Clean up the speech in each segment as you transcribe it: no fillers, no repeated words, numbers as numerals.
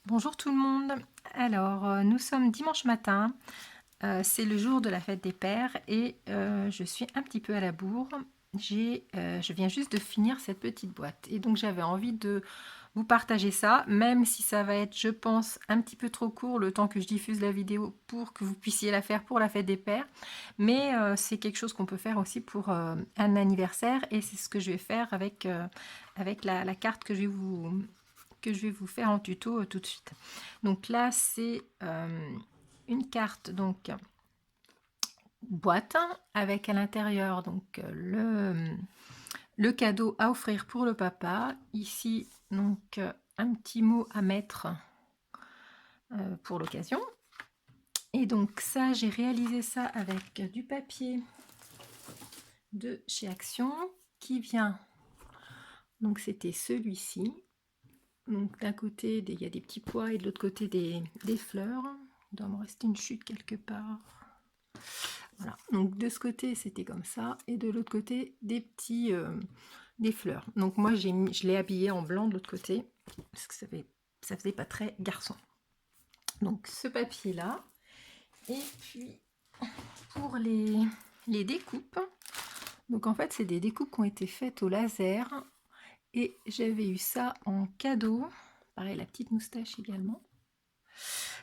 Bonjour tout le monde. Alors, nous sommes dimanche matin, c'est le jour de la fête des pères et je suis un petit peu à la bourre. Je viens juste de finir cette petite boîte et donc j'avais envie de vous partager ça, même si ça va être, je pense, un petit peu trop court le temps que je diffuse la vidéo pour que vous puissiez la faire pour la fête des pères. Mais c'est quelque chose qu'on peut faire aussi pour un anniversaire et c'est ce que je vais faire avec la carte que je vais vous faire en tuto tout de suite. Donc là, c'est une carte donc boîte avec à l'intérieur donc le cadeau à offrir pour le papa. Ici donc un petit mot à mettre pour l'occasion. Et donc ça, j'ai réalisé ça avec du papier de chez Action qui vient. Donc c'était celui-ci. Donc d'un côté, il y a des petits pois et de l'autre côté des fleurs. Il doit me rester une chute quelque part. Voilà. Donc de ce côté, c'était comme ça. Et de l'autre côté, des fleurs. Donc moi, je l'ai habillé en blanc de l'autre côté. Parce que ça faisait pas très garçon. Donc ce papier-là. Et puis, pour les découpes. Donc en fait, c'est des découpes qui ont été faites au laser. Et j'avais eu ça en cadeau. Pareil, la petite moustache également.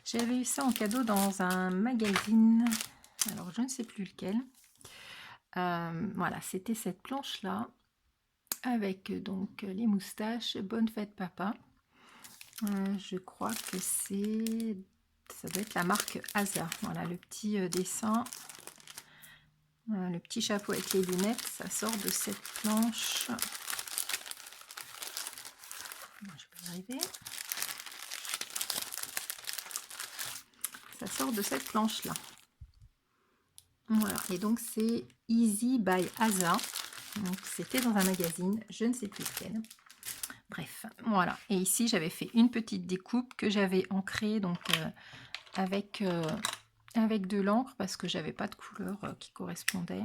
J'avais eu ça en cadeau dans un magazine. Alors, je ne sais plus lequel. Voilà, c'était cette planche-là. Avec donc les moustaches. Bonne fête, papa. Je crois que ça doit être la marque Asa. Voilà, le petit dessin. Le petit chapeau avec les lunettes. Ça sort de cette planche. Je vais y arriver. Ça sort de cette planche-là. Voilà, et donc c'est Easy by Asa. Donc c'était dans un magazine, je ne sais plus lequel. Bref, voilà. Et ici, j'avais fait une petite découpe que j'avais ancrée donc avec de l'encre parce que j'avais pas de couleur qui correspondait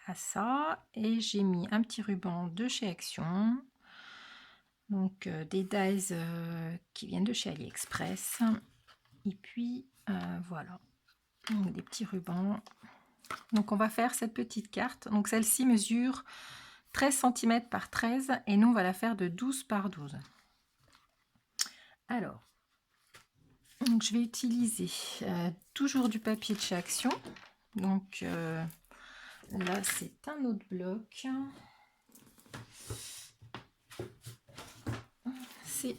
à ça. Et j'ai mis un petit ruban de chez Action. Donc des dies qui viennent de chez AliExpress. Et puis voilà. Donc, des petits rubans. Donc on va faire cette petite carte. Donc celle-ci mesure 13 cm par 13 et nous on va la faire de 12 par 12. Alors, donc je vais utiliser toujours du papier de chez Action. Donc là c'est un autre bloc. C'est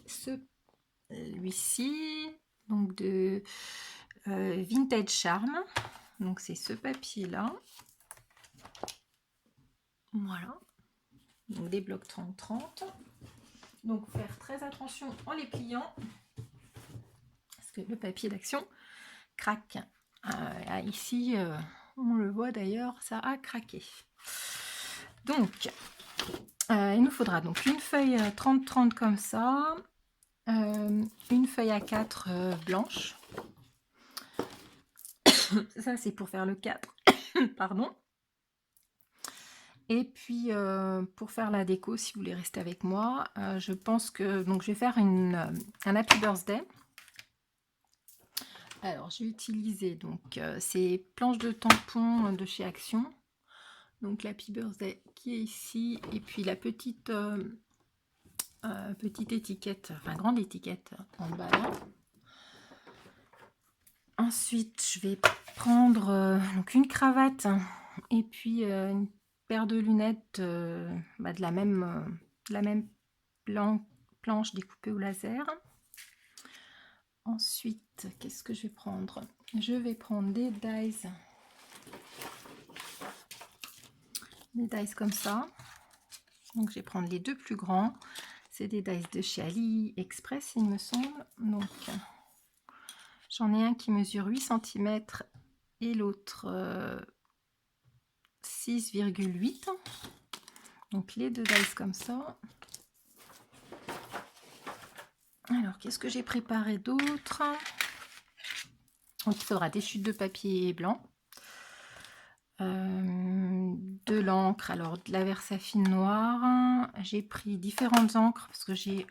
celui-ci, donc de Vintage Charm. Donc c'est ce papier là. Voilà. Donc des blocs 30-30. Donc faire très attention en les pliant parce que le papier d'Action craque. Ici, on le voit d'ailleurs, ça a craqué. Donc, il nous faudra donc une feuille 30-30 comme ça, une feuille A4 blanche. Ça, c'est pour faire le 4. Pardon. Et puis, pour faire la déco, si vous voulez rester avec moi, je pense que donc, je vais faire un Happy Birthday. Alors, je vais utiliser donc ces planches de tampons de chez Action. Donc l'Happy Birthday qui est ici. Et puis la petite étiquette, enfin grande étiquette en bas là. Ensuite, je vais prendre donc une cravate et puis une paire de lunettes de la même planche découpée au laser. Ensuite, qu'est-ce que je vais prendre? Je vais prendre des dies comme ça. Donc je vais prendre les deux plus grands. C'est des dies de chez AliExpress, il me semble. Donc j'en ai un qui mesure 8 cm et l'autre 6,8. Donc les deux dies comme ça. Alors qu'est-ce que j'ai préparé d'autre? Donc il faudra des chutes de papier blanc, de de l'encre, alors de la Versafine noire. J'ai pris différentes encres parce que j'ai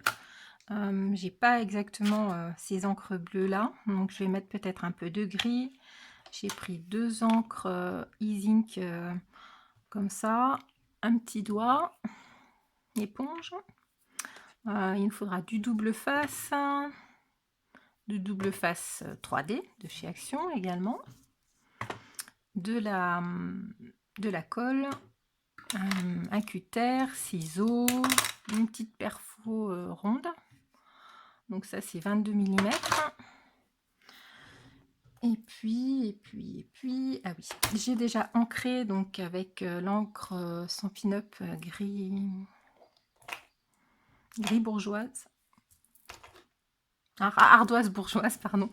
pas exactement ces encres bleues là, donc je vais mettre peut-être un peu de gris. J'ai pris 2 encres e-ink comme ça, un petit doigt, éponge. Il me faudra du double face, 3D de chez Action également, de la colle, un cutter, ciseaux, une petite perfo ronde. Donc ça c'est 22 mm. Et puis, ah oui, j'ai déjà ancré donc avec l'encre Stampin' Up gris bourgeoise, ardoise bourgeoise, pardon,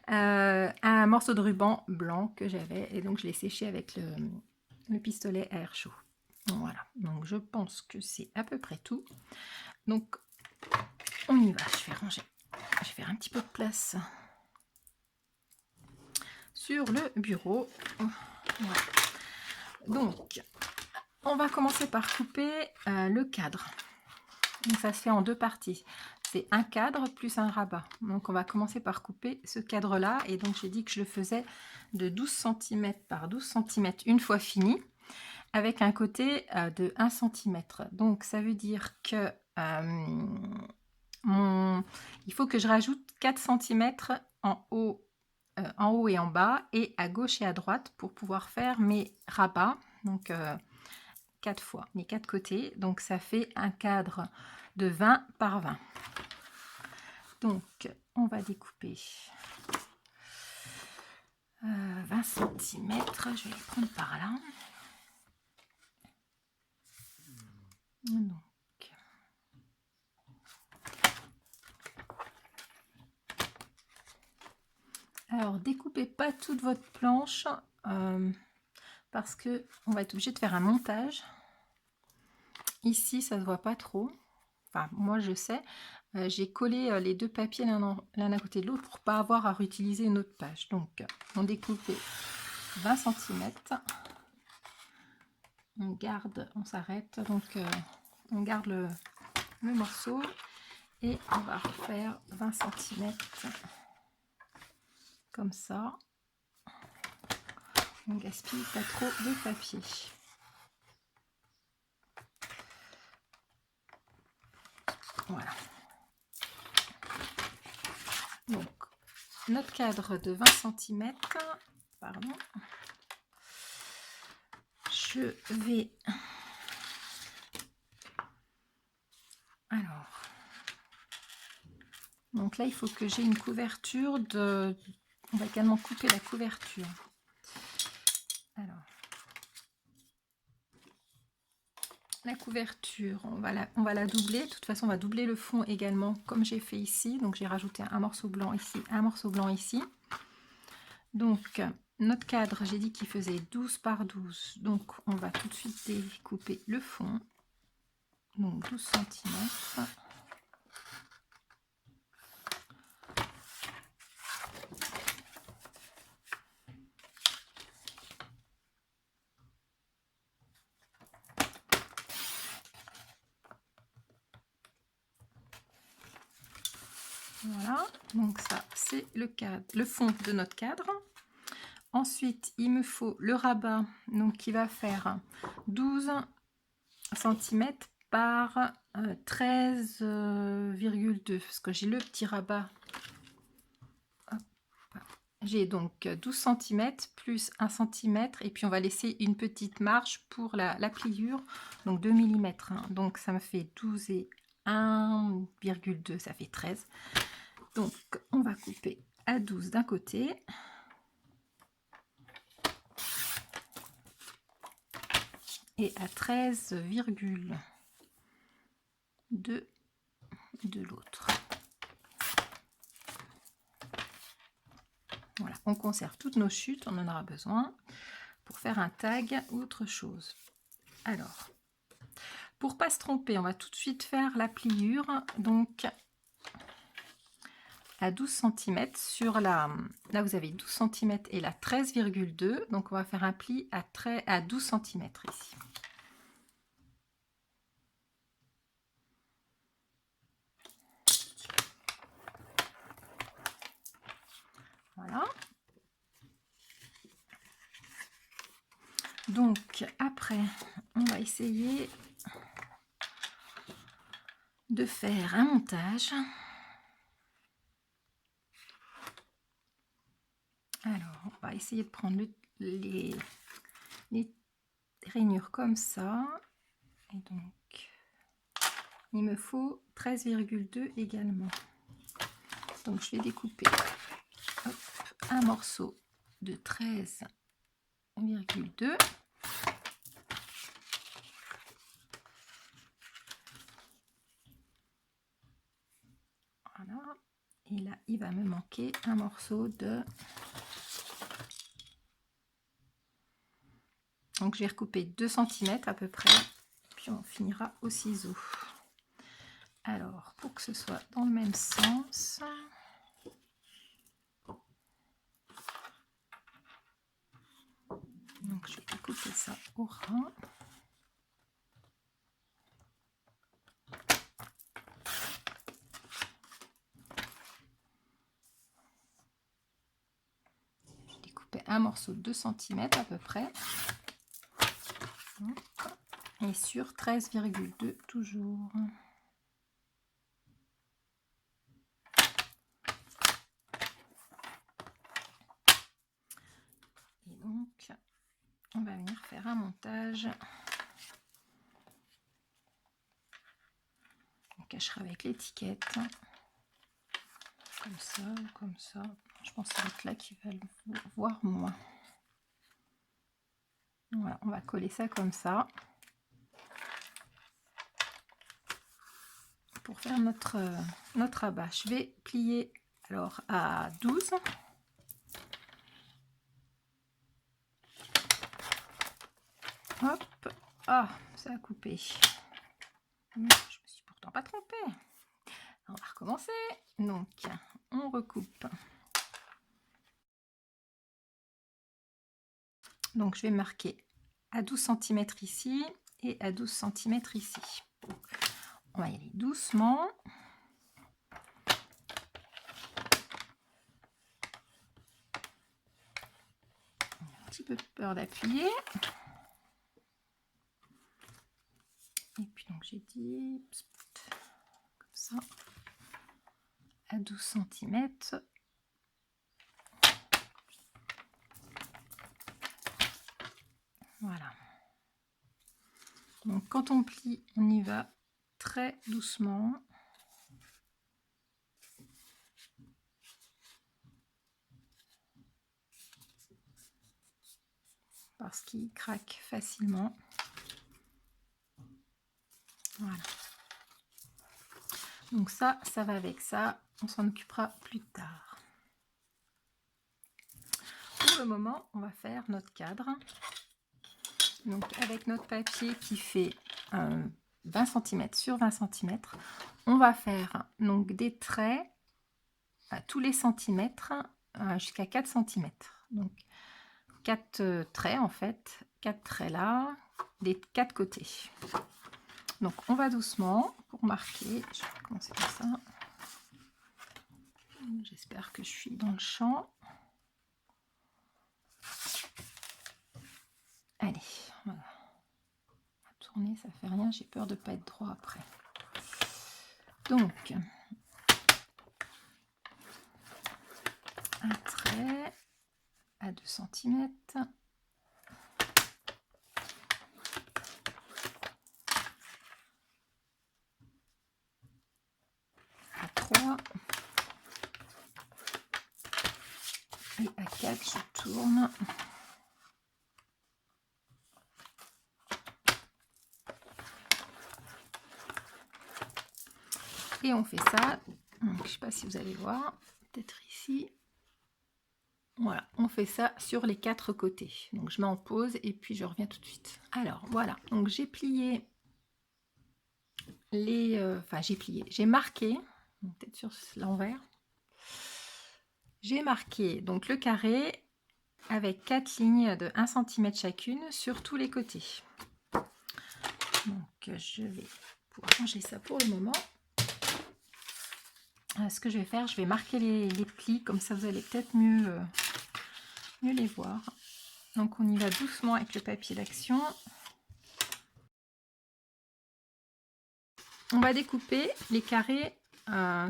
un morceau de ruban blanc que j'avais, et donc je l'ai séché avec le pistolet à air chaud. Voilà, donc je pense que c'est à peu près tout. Donc on y va, je vais ranger, je vais faire un petit peu de place sur le bureau. Voilà. Donc on va commencer par couper le cadre. Donc ça se fait en 2 parties. C'est un cadre plus un rabat. Donc on va commencer par couper ce cadre là, et donc j'ai dit que je le faisais de 12 cm par 12 cm une fois fini, avec un côté de 1 cm. Donc ça veut dire que il faut que je rajoute 4 cm en haut et en bas, et à gauche et à droite, pour pouvoir faire mes rabats. Donc 4 fois les 4 côtés, donc ça fait un cadre de 20 par 20. Donc on va découper 20 cm, je vais les prendre par là. Donc alors découpez pas toute votre planche parce que on va être obligé de faire un montage. Ici ça se voit pas trop, enfin moi je sais, j'ai collé les 2 papiers l'un à côté de l'autre pour pas avoir à réutiliser une autre page. Donc on découpe 20 cm, on garde, on s'arrête, donc on garde le morceau et on va refaire 20 cm comme ça. On gaspille pas trop de papier. Voilà. Donc notre cadre de 20 cm, pardon, je vais alors, donc là il faut que j'ai une couverture de, on va également couper la couverture. Alors la couverture, on va la doubler. De toute façon on va doubler le fond également comme j'ai fait ici. Donc j'ai rajouté un morceau blanc ici, un morceau blanc ici. Donc notre cadre, j'ai dit qu'il faisait 12 par 12, donc on va tout de suite découper le fond, donc 12 cm. Voilà, donc ça c'est le cadre, le fond de notre cadre. Ensuite il me faut le rabat, donc qui va faire 12 cm par 13,2, parce que j'ai le petit rabat. J'ai donc 12 cm plus 1 cm, et puis on va laisser une petite marge pour la pliure, donc 2 mm, hein. Donc ça me fait 12 et 1,2, ça fait 13. Donc on va couper à 12 d'un côté et à 13,2 de l'autre. Voilà, on conserve toutes nos chutes, on en aura besoin pour faire un tag ou autre chose. Alors, pour pas se tromper, on va tout de suite faire la pliure, donc à 12 cm sur là vous avez 12 cm et la 13,2, donc on va faire un pli à 12 cm ici. Voilà. Donc après, on va essayer de faire un montage. Alors, on va essayer de prendre les rainures comme ça. Et donc, il me faut 13,2 également. Donc, je vais découper hop, un morceau de 13,2. Voilà. Et là, il va me manquer un morceau de... Donc, je vais recouper 2 cm à peu près. Puis, on finira au ciseau. Alors, pour que ce soit dans le même sens... Donc, je vais découper ça au ras. Je vais découper un morceau de 2 cm à peu près. Et sur 13,2 toujours. Et donc, on va venir faire un montage. On cachera avec l'étiquette. Comme ça ou comme ça. Je pense que ça va être là qui va le voir moins. Voilà, on va coller ça comme ça. Pour faire notre abat. Je vais plier alors à 12. Hop. Ah, ça a coupé. Je me suis pourtant pas trompée. On va recommencer. Donc, on recoupe. Donc, je vais marquer à 12 cm ici et à 12 cm ici. On va y aller doucement. Un petit peu peur d'appuyer. Et puis, donc, j'ai dit comme ça à 12 cm. Voilà. Donc, quand on plie, on y va très doucement. Parce qu'il craque facilement. Voilà. Donc ça va avec ça. On s'en occupera plus tard. Pour le moment, on va faire notre cadre. Donc avec notre papier qui fait 20 cm sur 20 cm, on va faire donc des traits à tous les centimètres jusqu'à 4 cm. Donc 4 traits en fait, 4 traits là, des 4 côtés. Donc on va doucement pour marquer. Je vais commencer comme ça. J'espère que je suis dans le champ. Allez, voilà. Tourner, ça fait rien, j'ai peur de ne pas être droit après. Donc, un trait à 2 cm. À 3. Et à 4, je tourne. Et on fait ça. Donc, je ne sais pas si vous allez voir. Peut-être ici. Voilà, on fait ça sur les 4 côtés. Donc, je mets en pause et puis je reviens tout de suite. Alors, voilà. Donc, j'ai plié les... Enfin, j'ai marqué. Peut-être sur l'envers. J'ai marqué donc le carré avec 4 lignes de 1 cm chacune sur tous les côtés. Donc je vais pouvoir ranger ça pour le moment. Ce que je vais faire, je vais marquer les plis, comme ça vous allez peut-être mieux les voir. Donc on y va doucement avec le papier d'action. On va découper les carrés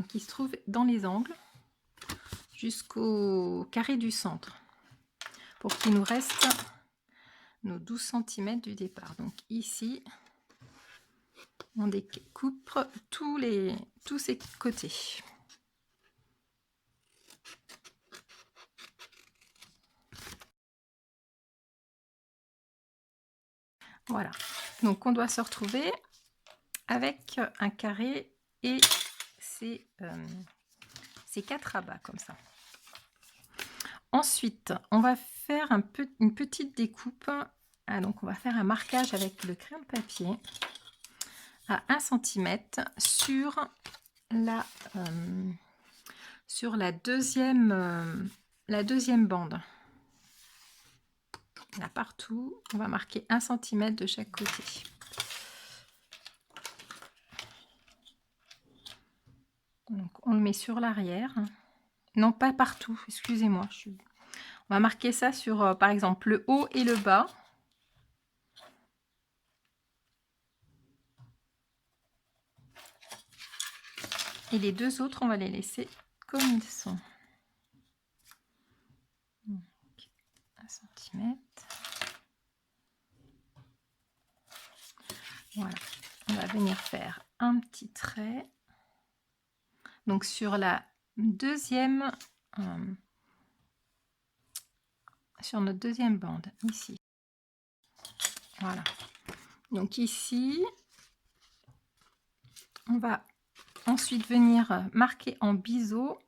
qui se trouvent dans les angles jusqu'au carré du centre pour qu'il nous reste nos 12 cm du départ. Donc ici, on découpe tous ces côtés. Voilà, donc on doit se retrouver avec un carré et ces 4 rabats comme ça. Ensuite, on va faire une petite découpe. Donc on va faire un marquage avec le crayon de papier à 1 cm sur la deuxième bande. Là partout, on va marquer 1 cm de chaque côté. Donc on le met sur l'arrière. Non, pas partout, excusez-moi. On va marquer ça sur, par exemple, le haut et le bas. Et les deux autres, on va les laisser comme ils sont. Donc, 1 cm. Voilà. On va venir faire un petit trait. Donc sur la deuxième, sur notre deuxième bande, ici. Voilà. Donc ici, on va ensuite venir marquer en biseau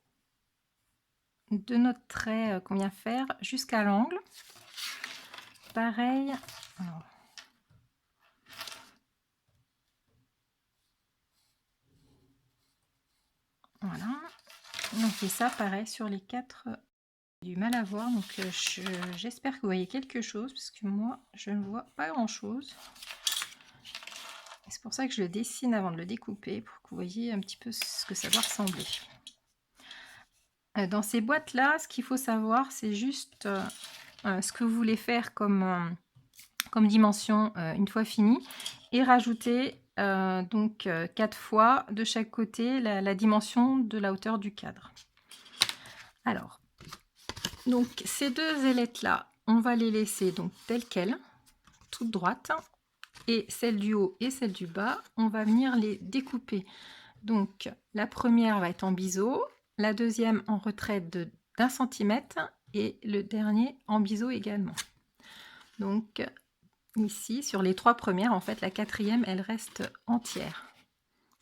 de notre trait qu'on vient faire jusqu'à l'angle. Pareil. Alors, voilà. On fait ça pareil sur les 4. Du mal à voir, donc j'espère que vous voyez quelque chose, parce que moi je ne vois pas grand chose. C'est pour ça que je le dessine avant de le découper, pour que vous voyez un petit peu ce que ça doit ressembler. Dans ces boîtes là, ce qu'il faut savoir, c'est juste ce que vous voulez faire comme dimension une fois fini, et rajouter donc 4 fois de chaque côté la dimension de la hauteur du cadre. Alors, donc ces deux ailettes là, on va les laisser donc telles quelles, toutes droites, et celle du haut et celle du bas, on va venir les découper. Donc la première va être en biseau, la deuxième en retraite d'1 cm et le dernier en biseau également. Donc ici sur les 3 premières, en fait la quatrième elle reste entière.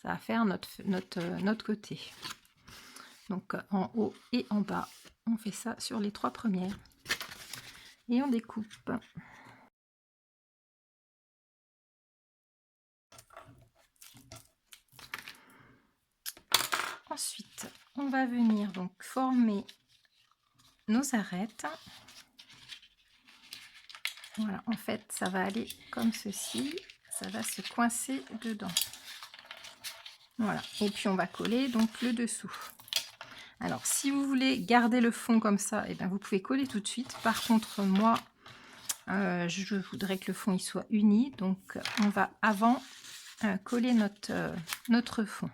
Ça va faire notre côté. Donc en haut et en bas, on fait ça sur les 3 premières et on découpe. Ensuite, on va venir donc former nos arêtes. Voilà, en fait, ça va aller comme ceci, ça va se coincer dedans. Voilà, et puis on va coller donc le dessous. Alors, si vous voulez garder le fond comme ça, et bien vous pouvez coller tout de suite. Par contre, moi, je voudrais que le fond il soit uni, donc on va avant coller notre fond.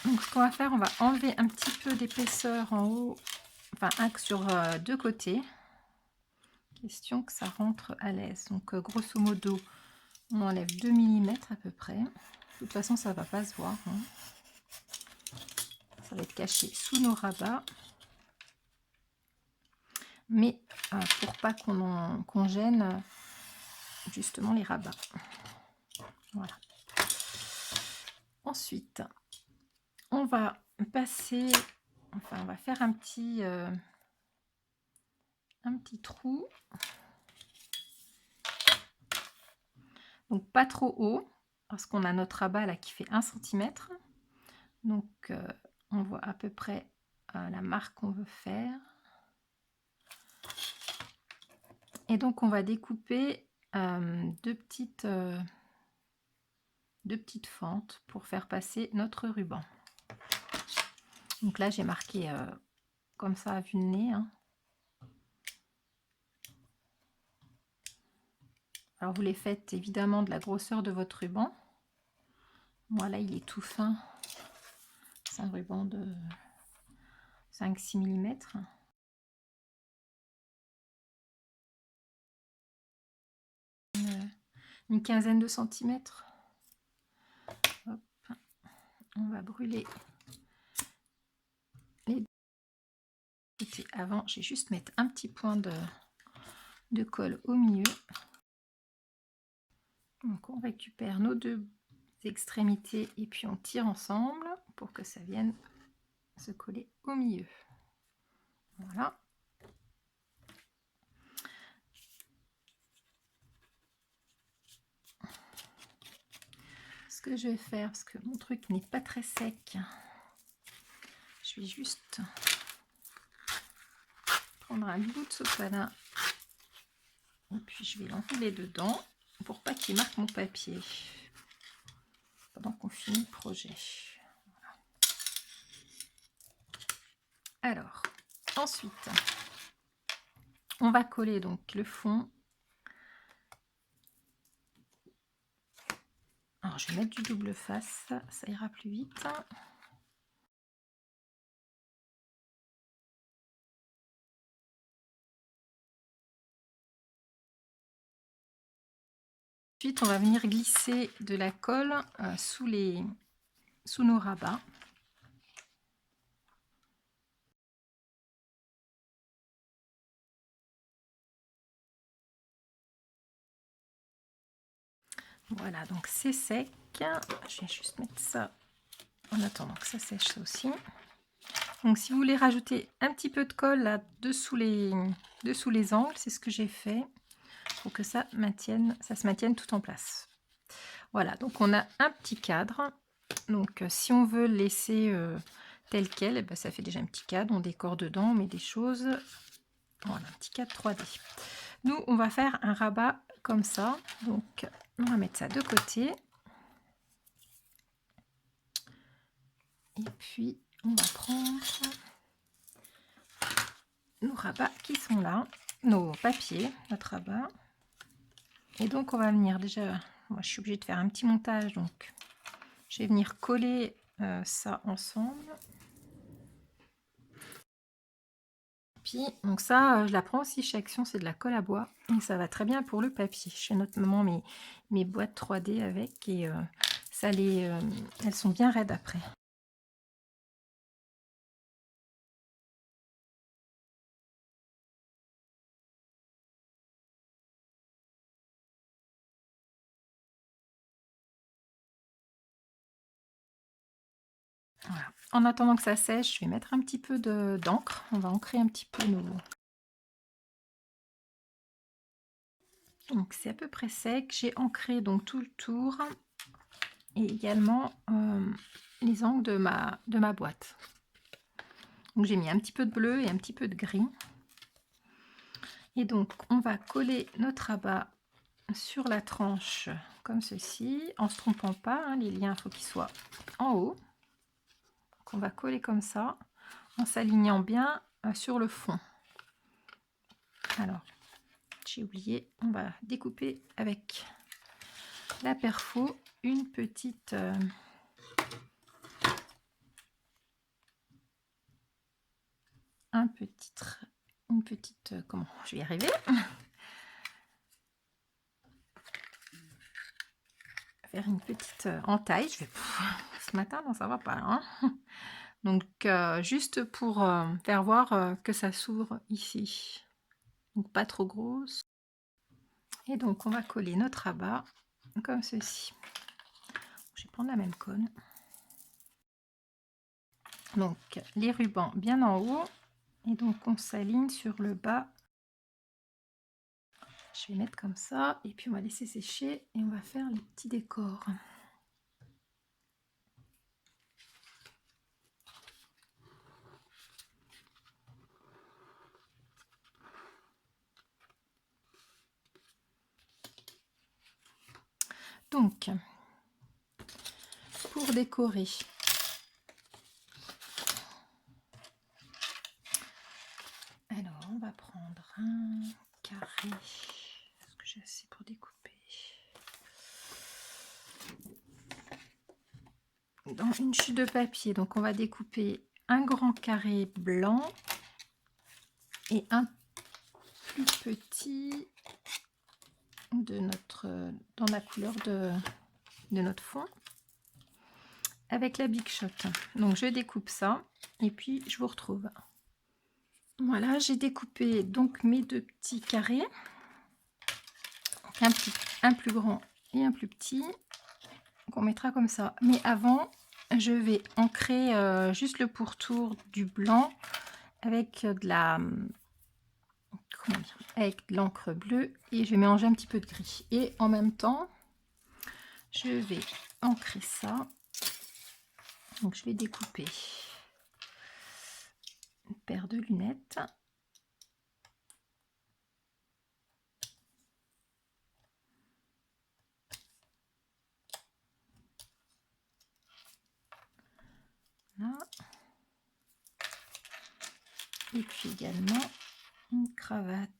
Donc, ce qu'on va faire, on va enlever un petit peu d'épaisseur en haut, enfin sur deux côtés. Question que ça rentre à l'aise. Donc, grosso modo, on enlève 2 mm à peu près. De toute façon, ça va pas se voir. Hein. Ça va être caché sous nos rabats. Mais pour pas qu'on gêne justement les rabats. Voilà. Ensuite, on va passer, enfin, on va faire un petit trou. Donc pas trop haut, parce qu'on a notre rabat là qui fait 1 cm. Donc on voit à peu près la marque qu'on veut faire. Et donc on va découper deux petites fentes pour faire passer notre ruban. Donc là, j'ai marqué comme ça à vue de nez, hein. Alors vous les faites évidemment de la grosseur de votre ruban. Moi là, il est tout fin. C'est un ruban de 5-6 mm. Une quinzaine de centimètres. Hop. On va brûler les côtés. Avant, je vais juste mettre un petit point de colle au milieu. Donc on récupère nos deux extrémités et puis on tire ensemble pour que ça vienne se coller au milieu. Voilà. Ce que je vais faire, parce que mon truc n'est pas très sec, je vais juste prendre un bout de sopalin et puis je vais l'enrouler dedans pour pas qu'il marque mon papier pendant qu'on finit le projet. Voilà. Alors, ensuite, on va coller donc le fond. Alors, je vais mettre du double face, ça ira plus vite. Ensuite, on va venir glisser de la colle sous nos rabats. Voilà, donc c'est sec. Je vais juste mettre ça en attendant que ça sèche, ça aussi. Donc si vous voulez rajouter un petit peu de colle là dessous les angles, c'est ce que j'ai fait pour que ça se maintienne tout en place. Voilà, donc on a un petit cadre. Donc si on veut le laisser tel quel, eh ben, ça fait déjà un petit cadre, on décore dedans, on met des choses. Voilà, un petit cadre 3D. Nous, on va faire un rabat comme ça. Donc on va mettre ça de côté. Et puis on va prendre nos rabats qui sont là, nos papiers, notre rabat. Et donc on va venir déjà, moi je suis obligée de faire un petit montage, donc je vais venir coller ça ensemble. Puis donc ça, je la prends aussi chez Action, c'est de la colle à bois et ça va très bien pour le papier. Je fais notamment mes boîtes 3D avec et elles sont bien raides après. Voilà. En attendant que ça sèche, je vais mettre un petit peu d'encre. On va ancrer un petit peu nos... Donc c'est à peu près sec. J'ai ancré donc tout le tour et également les angles de ma boîte. Donc j'ai mis un petit peu de bleu et un petit peu de gris. Et donc on va coller notre rabat sur la tranche comme ceci, en se trompant pas, hein, les liens il faut qu'ils soient en haut. Donc on va coller comme ça, en s'alignant bien sur le fond. Alors, j'ai oublié, on va découper avec la perfo une petite comment je vais y arriver, faire une petite entaille. Je vais ce matin non ça va pas hein. Donc juste pour faire voir que ça s'ouvre ici, donc pas trop grosse. Et donc on va coller notre rabat comme ceci. Je vais prendre la même colle. Donc les rubans bien en haut et donc on s'aligne sur le bas. Je vais mettre comme ça et puis on va laisser sécher et on va faire les petits décors. Donc pour décorer, dans une chute de papier. Donc on va découper un grand carré blanc et un plus petit dans la couleur de notre fond avec la Big Shot. Donc je découpe ça et puis je vous retrouve. Voilà, j'ai découpé donc mes deux petits carrés, un plus grand et un plus petit, qu'on mettra comme ça. Mais avant, je vais ancrer juste le pourtour du blanc avec de la avec de l'encre bleue, et je vais mélanger un petit peu de gris. Et en même temps, je vais ancrer ça. Donc je vais découper une paire de lunettes. Là. Et puis également une cravate.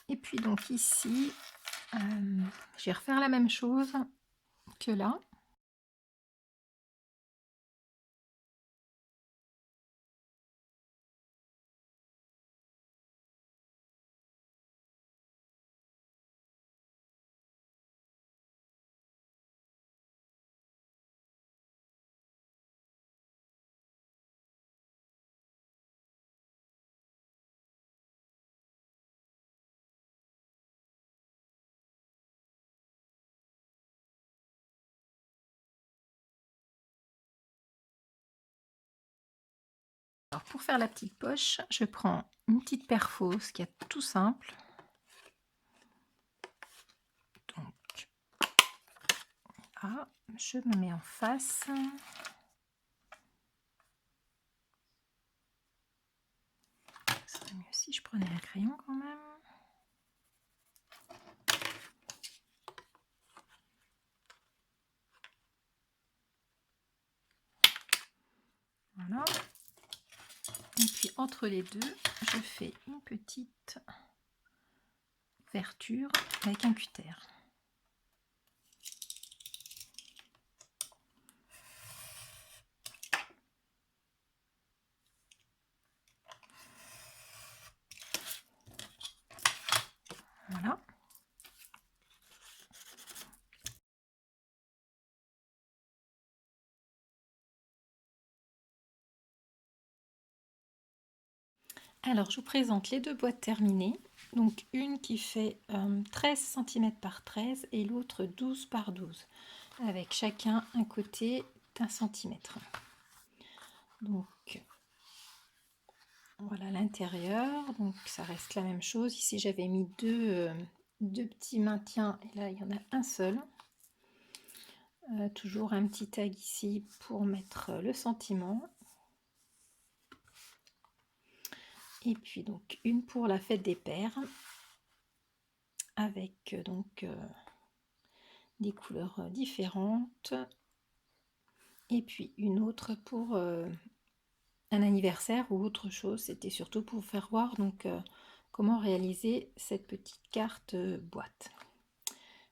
Et puis donc ici, je vais refaire la même chose que là. Alors pour faire la petite poche, je prends une petite paire fausse qui est tout simple. Donc là, je me mets en face. Ce serait mieux si je prenais un crayon quand même. Voilà. Et puis entre les deux, je fais une petite ouverture avec un cutter. Alors, je vous présente les deux boîtes terminées. Donc, une qui fait 13 cm par 13 et l'autre 12 par 12, avec chacun un côté d'1 centimètre. Donc, voilà l'intérieur. Donc, ça reste la même chose. Ici, j'avais mis deux petits maintiens et là, il y en a un seul. Toujours un petit tag ici pour mettre le sentiment. Et puis donc une pour la fête des pères avec donc des couleurs différentes. Et puis une autre pour un anniversaire ou autre chose. C'était surtout pour faire voir donc comment réaliser cette petite carte boîte.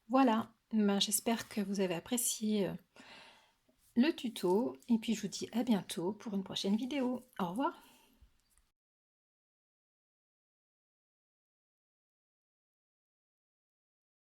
Voilà, ben, j'espère que vous avez apprécié le tuto et puis je vous dis à bientôt pour une prochaine vidéo. Au revoir.